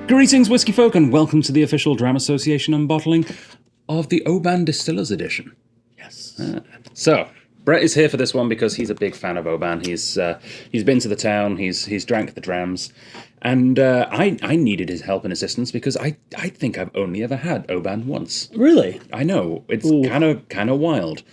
Greetings, whiskey folk, and welcome to the official Dram Association Unbottling of the Oban Distillers edition. Yes. So, Brett is here for this one because he's a big fan of Oban. He's been to the town, he's drank the drams, and I needed his help and assistance because I think I've only ever had Oban once. Really? I know, it's kind of wild.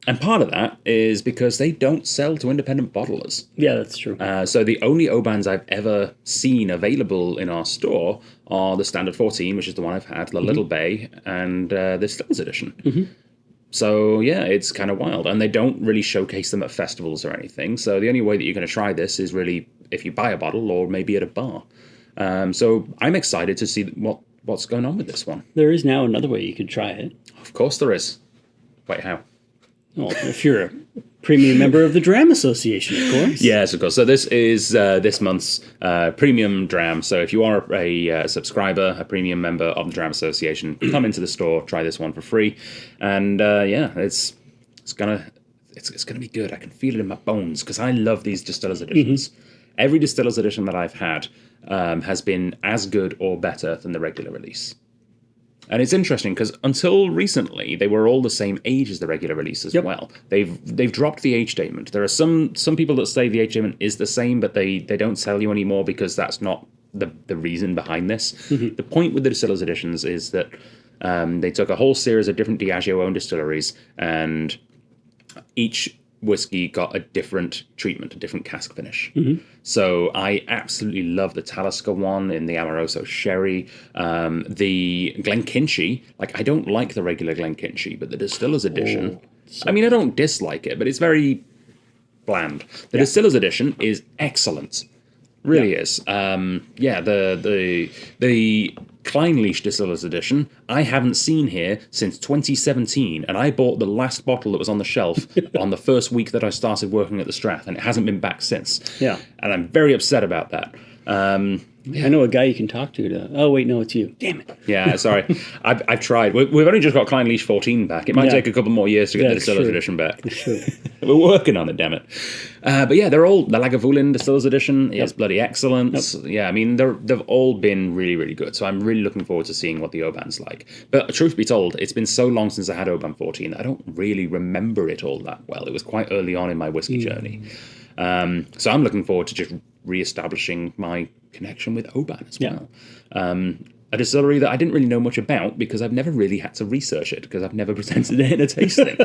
And part of that is because they don't sell to independent bottlers. Yeah, that's true. So the only Obans I've ever seen available in our store are the Standard 14, which is the one I've had, the Little Bay, and the Distillers edition. So yeah, it's kind of wild. And they don't really showcase them at festivals or anything. So the only way that you're going to try this is really if you buy a bottle or maybe at a bar. So I'm excited to see what's going on with this one. There is now another way you could try it. Of course there is. Wait, how? Well, if you're a premium member of the Dram Association, of course. Yes, of course. So this is this month's premium dram. So if you are a subscriber, a premium member of the Dram Association, come into the store, try this one for free, and yeah, it's gonna be good. I can feel it in my bones because I love these Distillers editions. Every Distillers edition that I've had has been as good or better than the regular release. And it's interesting because until recently, they were all the same age as the regular release as well. They've dropped the age statement. There are some people that say the age statement is the same, but they don't sell you anymore because that's not the reason behind this. The point with the Distillers editions is that they took a whole series of different Diageo-owned distilleries, and each whiskey got a different treatment, a different cask finish. So I absolutely love the Talisker one in the Amoroso Sherry. The Glenkinchie, like I don't like the regular Glenkinchie, but the Distillers edition, I mean, I don't dislike it, but it's very bland. The Distillers edition is excellent. Really is. Yeah, the Kleinleach Distillers edition, I haven't seen here since 2017, and I bought the last bottle that was on the shelf on the first week that I started working at the Strath, and it hasn't been back since. Yeah. And I'm very upset about that. I know a guy you can talk to. Oh, wait, no, it's you. Damn it. Yeah, sorry. I've tried. We've only just got Kleinleach 14 back. It might take a couple more years to get the Distillers edition back. We're working on it, damn it. But yeah, the Lagavulin Distillers edition is bloody excellent. Yeah, I mean, they've all been really, really good. So I'm really looking forward to seeing what the Oban's like. But truth be told, it's been so long since I had Oban 14 that I don't really remember it all that well. It was quite early on in my whiskey journey. So I'm looking forward to just re-establishing my connection with Oban as well. A distillery that I didn't really know much about because I've never really had to research it because I've never presented it in a tasting.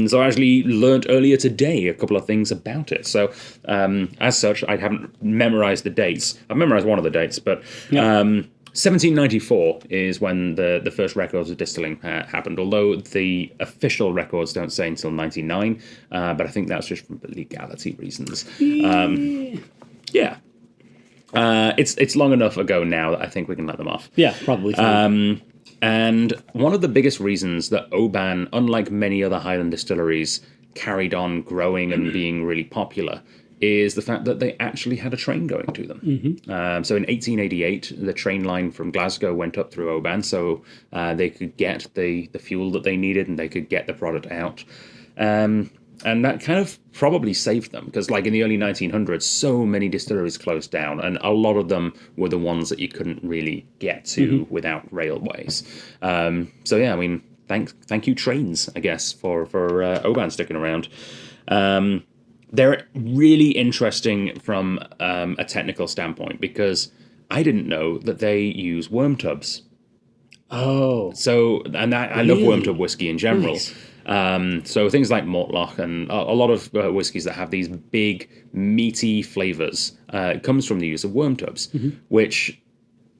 So I actually learned earlier today a couple of things about it. So as such, I haven't memorized the dates. I've memorized one of the dates, but 1794 is when the first records of distilling happened, although the official records don't say until 99, but I think that's just for legality reasons. Yeah. It's long enough ago now that I think we can let them off. Yeah, probably. And one of the biggest reasons that Oban, unlike many other Highland distilleries, carried on growing and being really popular is the fact that they actually had a train going to them. So in 1888, the train line from Glasgow went up through Oban, so they could get the fuel that they needed and they could get the product out. And that kind of probably saved them, because like in the early 1900s, so many distilleries closed down, and a lot of them were the ones that you couldn't really get to without railways. So yeah, I mean, thank you trains, I guess, for Oban sticking around. They're really interesting from a technical standpoint, because I didn't know that they use worm tubs. Oh. So, and I love worm tub whiskey in general. Nice. So things like Mortlach and a lot of whiskies that have these big, meaty flavors comes from the use of worm tubs, which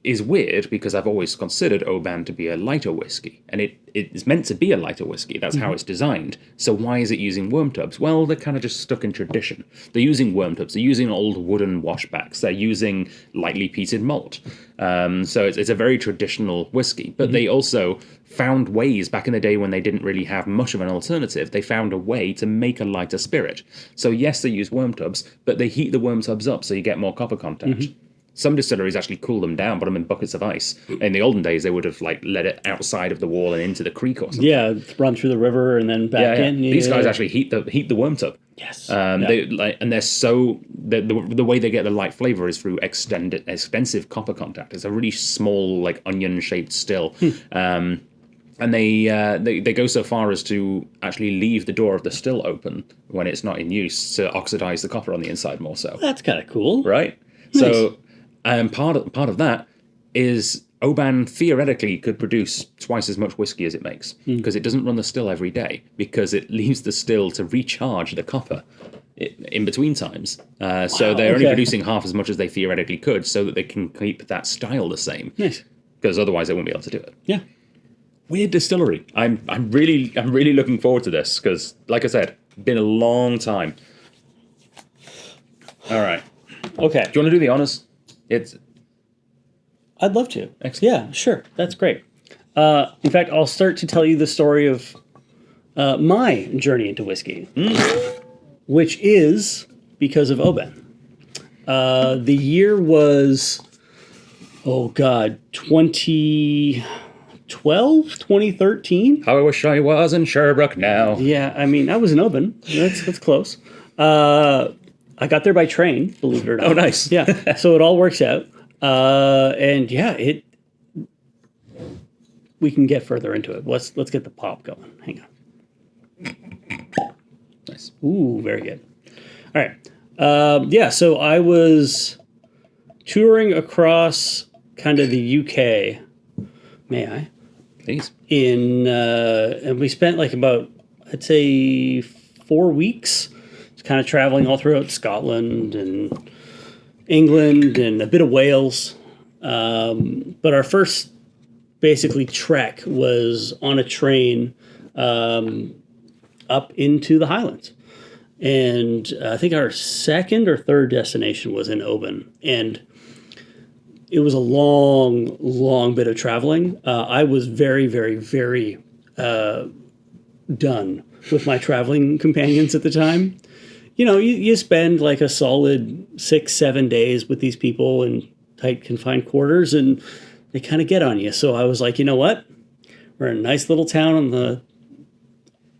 is weird because I've always considered Oban to be a lighter whiskey, and it is meant to be a lighter whiskey. That's how it's designed. So why is it using worm tubs? Well, they're kind of just stuck in tradition. They're using worm tubs. They're using old wooden washbacks. They're using lightly peated malt. So it's a very traditional whiskey. But they also found ways back in the day when they didn't really have much of an alternative. They found a way to make a lighter spirit. So yes, they use worm tubs, but they heat the worm tubs up so you get more copper content. some distilleries actually cool them down, put them in buckets of ice. In the olden days, they would have like let it outside of the wall and into the creek or something. Yeah, run through the river and then back in. Yeah, These guys actually heat the worm tub. Yes. They're so the way they get the light flavor is through extensive copper contact. It's a really small, like onion shaped still. And they go so far as to actually leave the door of the still open when it's not in use to oxidize the copper on the inside more so. That's kind of cool. Right? Nice. So part of that is Oban theoretically could produce twice as much whiskey as it makes because it doesn't run the still every day because it leaves the still to recharge the copper in between times. So they're only producing half as much as they theoretically could so that they can keep that style the same. Nice. Because otherwise they won't be able to do it. Yeah. Weird distillery. I'm really looking forward to this because, like I said, been a long time. All right. Okay. Do you want to do the honors? I'd love to. Excellent. Yeah, sure. That's great. In fact, I'll start to tell you the story of my journey into whiskey, which is because of Oban. The year was, 2013. How I wish I was in Sherbrooke now. Yeah, I mean, I was in Oban. That's close. I got there by train, believe it or not. Oh, nice. Yeah, so it all works out. And yeah, we can get further into it. Let's get the pop going. Hang on. Nice. Ooh, very good. All right. Yeah, so I was touring across kind of the UK. May I? Please. And we spent like about, I'd say, 4 weeks. Just kind of traveling all throughout Scotland and England and a bit of Wales. But our first basically trek was on a train up into the Highlands. And I think our second or third destination was in Oban. And it was a long, long bit of traveling. I was very, very, very done with my traveling companions at the time. You know, you spend like a solid 6-7 days with these people in tight confined quarters and they kind of get on you. So I was like, you know what? We're in a nice little town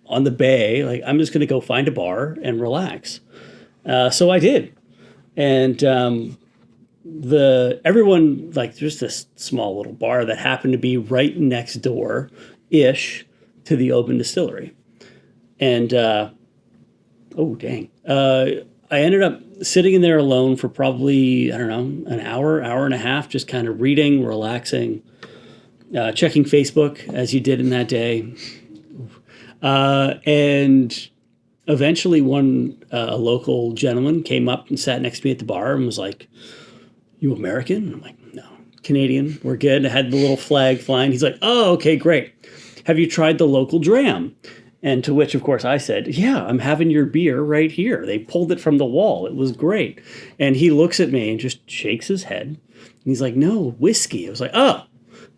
on the bay. Like, I'm just going to go find a bar and relax. So I did. And everyone, like, there's this small little bar that happened to be right next door ish to the Oban distillery. And oh, dang. I ended up sitting in there alone for probably, I don't know, an hour and a half, just kind of reading, relaxing, checking Facebook as you did in that day. And eventually a local gentleman came up and sat next to me at the bar and was like, "You American?" I'm like, "No, Canadian. We're good." I had the little flag flying. He's like, "Oh, okay, great. Have you tried the local dram?" And to which, of course, I said, "Yeah, I'm having your beer right here. They pulled it from the wall. It was great." And he looks at me and just shakes his head. And he's like, "No, whiskey." I was like, "Oh,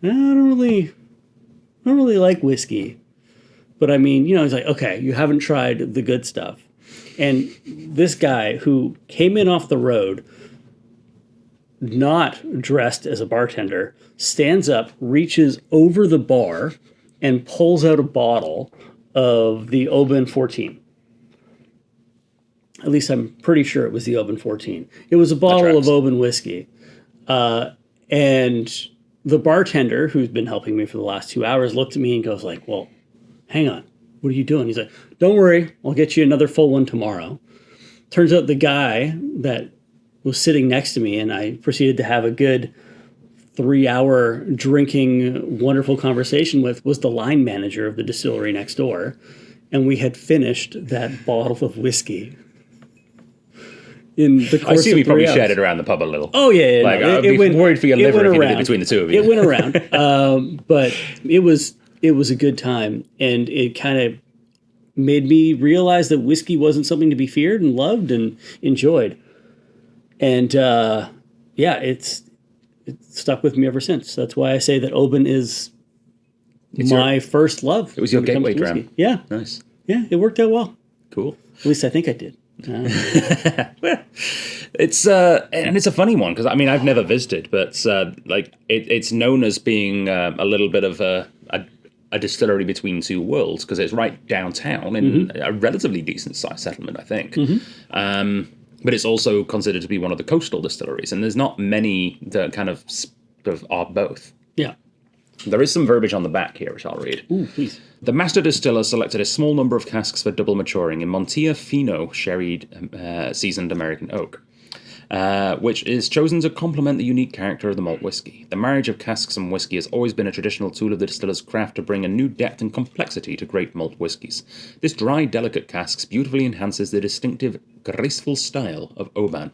I don't really like whiskey." But I mean, you know, he's like, "Okay, you haven't tried the good stuff." And this guy who came in off the road, not dressed as a bartender, stands up, reaches over the bar, and pulls out a bottle of the Oban 14. At least I'm pretty sure it was the Oban 14. It was a bottle of Oban whiskey. And the bartender, who's been helping me for the last 2 hours, looked at me and goes like, "Well, hang on. What are you doing?" He's like, "Don't worry. I'll get you another full one tomorrow." Turns out the guy that was sitting next to me and I proceeded to have a good 3-hour drinking wonderful conversation with was the line manager of the distillery next door. And we had finished that bottle of whiskey in the course of 3 hours. I assume you probably shared it around the pub a little. Oh, yeah. Like, I'd be worried for your liver if you did it between the two of you. It went around. But it was a good time. And it kind of made me realize that whiskey wasn't something to be feared and loved and enjoyed. And yeah, it's stuck with me ever since. That's why I say that Oban is my first love. It was your gateway dram. Yeah. Nice. Yeah, it worked out well. Cool. At least I think I did. It's and it's a funny one because I mean I've never visited, but like it's known as being a little bit of a distillery between two worlds because it's right downtown in a relatively decent sized settlement, I think. But it's also considered to be one of the coastal distilleries, and there's not many that kind of are both. Yeah. There is some verbiage on the back here, which I'll read. Ooh, please. The master distiller selected a small number of casks for double maturing in Montilla Fino sherried seasoned American oak, which is chosen to complement the unique character of the malt whiskey. The marriage of casks and whiskey has always been a traditional tool of the distiller's craft to bring a new depth and complexity to great malt whiskies. This dry, delicate casks beautifully enhances the distinctive, graceful style of Oban.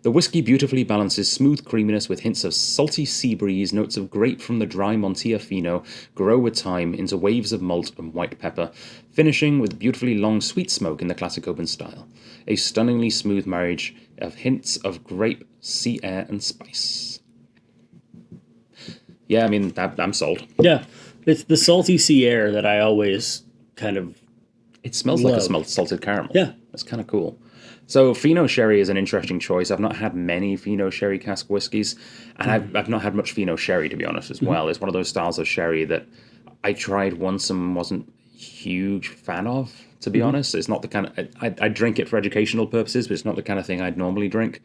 The whiskey beautifully balances smooth creaminess with hints of salty sea breeze. Notes of grape from the dry Montilla Fino grow with time into waves of malt and white pepper, finishing with beautifully long sweet smoke in the classic Oban style. A stunningly smooth marriage of hints of grape, sea air, and spice. Yeah, I mean, I'm sold. Yeah. It's the salty sea air that I always kind of It smells like a salted caramel. Yeah. That's kind of cool. So Fino Sherry is an interesting choice. I've not had many Fino Sherry cask whiskies, and I've not had much Fino Sherry, to be honest, as well. It's one of those styles of sherry that I tried once and wasn't a huge fan of, to be honest. It's not the kind of... I drink it for educational purposes, but it's not the kind of thing I'd normally drink.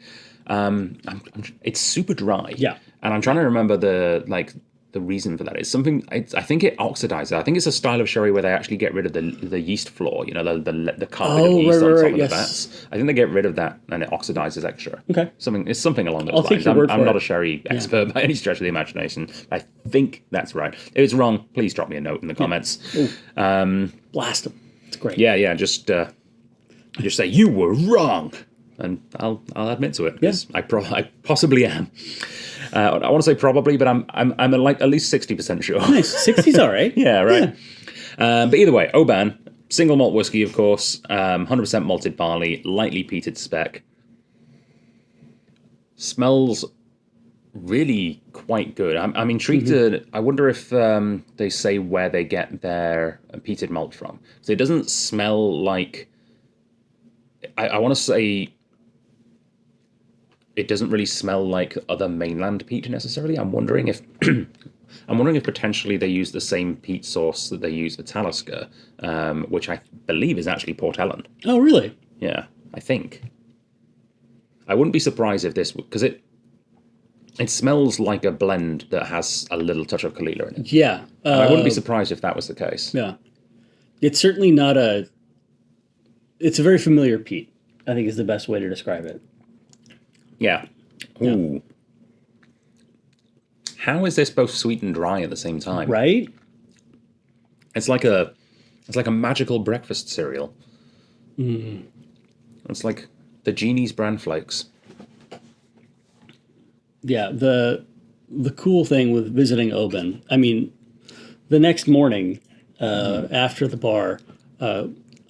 It's super dry. Yeah. And I'm trying to remember the reason for that. It's something, I think it oxidizes. I think it's a style of sherry where they actually get rid of the yeast floor, you know, the carpet of yeast on top of the vats. I think they get rid of that and it oxidizes extra. Okay. It's something along those lines. I'm not a sherry expert by any stretch of the imagination. I think that's right. If it's wrong, please drop me a note in the comments. Blast them. It's great. Yeah. Just say, you were wrong. And I'll admit to it, because I possibly am. I want to say probably, but I'm like at least 60% sure. Nice. 60's all right. Yeah, right. Yeah. But either way, Oban, single malt whiskey, of course, 100% malted barley, lightly peated spec. Smells really quite good. I'm intrigued. I wonder if they say where they get their peated malt from. So it doesn't smell like... I want to say... It doesn't really smell like other mainland peat necessarily. I'm wondering if potentially they use the same peat source that they use for Talisker, which I believe is actually Port Ellen. Oh, really? Yeah, I think. I wouldn't be surprised if this, because it smells like a blend that has a little touch of Kalila in it. Yeah. I wouldn't be surprised if that was the case. Yeah. It's certainly not it's a very familiar peat, I think is the best way to describe it. Yeah. Ooh. Yeah. How is this both sweet and dry at the same time? Right? It's like a magical breakfast cereal. It's like the Genie's bran flakes. Yeah, the cool thing with visiting Oban, I mean, the next morning after the bar, I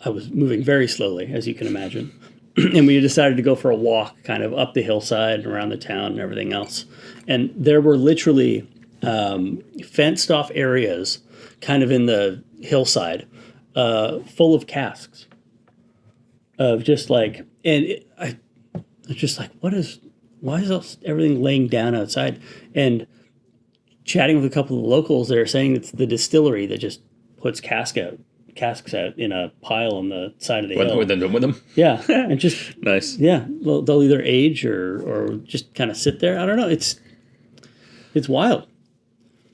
was moving very slowly, as you can imagine. And we decided to go for a walk kind of up the hillside and around the town and everything else. And there were literally fenced off areas kind of in the hillside full of casks of just like, and I was just like, why is everything laying down outside? And chatting with a couple of the locals, they're saying it's the distillery that just puts casks out in a pile on the side of the hill. With them? Yeah, and just nice. Yeah, they'll either age or just kind of sit there. I don't know. It's wild.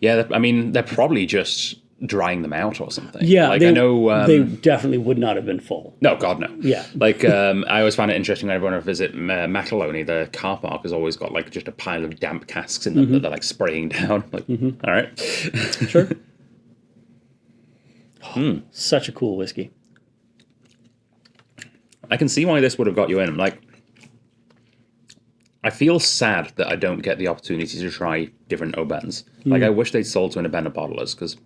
Yeah, I mean, they're probably just drying them out or something. Yeah, like I know they definitely would not have been full. No, God, no. Yeah, like I always find it interesting whenever I visit Mataloni. The car park has always got like just a pile of damp casks in them that they're like spraying down. Like, all right, sure. Such a cool whiskey. I can see why this would have got you in. Like, I feel sad that I don't get the opportunity to try different Obans. Like, I wish they'd sold to independent bottlers, because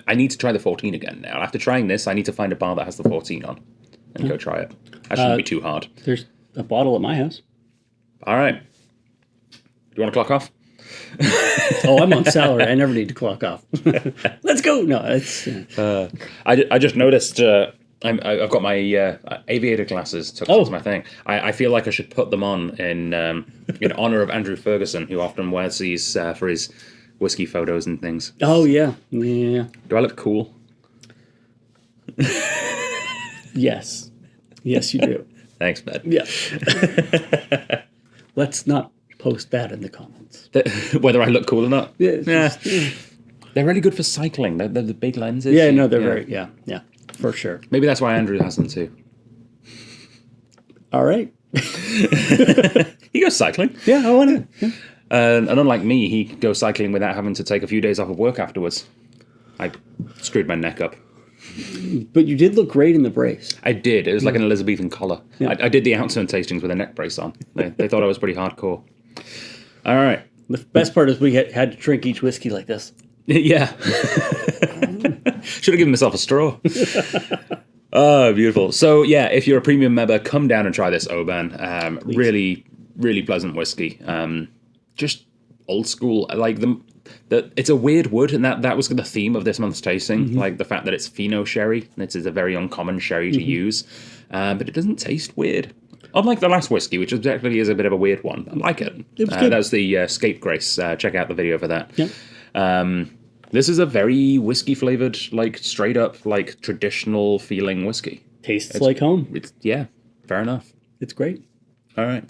I need to try the 14 again now. After trying this, I need to find a bar that has the 14 on and go try it. That shouldn't be too hard. There's a bottle at my house. All right. Do you want to clock off? Oh, I'm on salary. I never need to clock off. Let's go. No, it's... I just noticed I've got my aviator glasses tucked Oh. into my thing. I feel like I should put them on in honor of Andrew Ferguson, who often wears these for his whiskey photos and things. Oh, yeah. Yeah. Do I look cool? Yes. Yes, you do. Thanks, man. Yeah. Let's not post that in the comments. Whether I look cool or not. Yeah, it's Yeah. just- They're really good for cycling. They're the big lenses. yeah, no, they're very, yeah, for sure. Maybe that's why Andrew has them too. All right. He goes cycling. Yeah, I want to. Yeah. And unlike me, he goes cycling without having to take a few days off of work afterwards. I screwed my neck up. But you did look great in the brace. I did. It was like an Elizabethan collar. Yeah. I did the outturn tastings with a neck brace on. They thought I was pretty hardcore. All right. The best part is we had to drink each whiskey like this. Yeah. Should have given myself a straw. Oh, beautiful. So, yeah, if you're a premium member, come down and try this Oban. Really, really pleasant whiskey. Just old school. Like it's a weird wood, and that was the theme of this month's tasting. Like the fact that it's Fino sherry. It is a very uncommon sherry to use, but it doesn't taste weird. Unlike the last whiskey, which objectively is a bit of a weird one. I like it. It was good. That was the Scapegrace. Check out the video for that. Yeah. This is a very whiskey flavored, like straight up, like traditional feeling whiskey. Tastes like home. Yeah, fair enough. It's great. All right,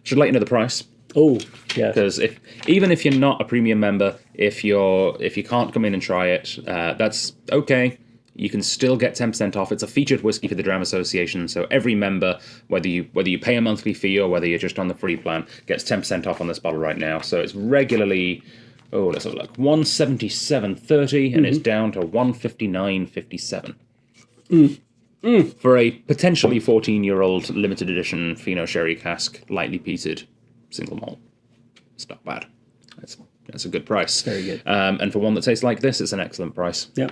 should let you know the price, Oh, yeah. because even if you're not a premium member, if you can't come in and try it, that's okay. You can still get 10% off. It's a featured whiskey for the Dram Association, so every member, whether you pay a monthly fee or whether you're just on the free plan, gets 10% off on this bottle right now. So it's regularly, let's have a look, $177.30, and it's down to $159.57 for a potentially 14-year-old limited edition Fino sherry cask, lightly peated, single malt. It's not bad. That's a good price. Very good. And for one that tastes like this, it's an excellent price. Yeah.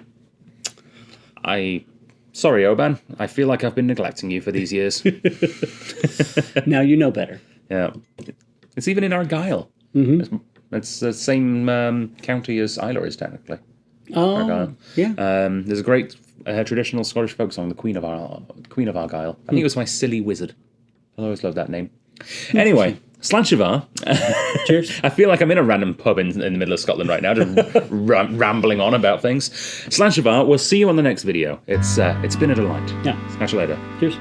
Sorry, Oban. I feel like I've been neglecting you for these years. Now you know better. Yeah. It's even in Argyll. Mm-hmm. It's the same county as Islay is, technically. Oh, Argyll. yeah. There's a great traditional Scottish folk song, The Queen of Argyll. I think it was my silly wizard. I always loved that name. Anyway, Slanchivar. Cheers. I feel like I'm in a random pub in the middle of Scotland right now, just rambling on about things. Slanchivar, we'll see you on the next video. It's been a delight. Yeah. Catch you later. Cheers.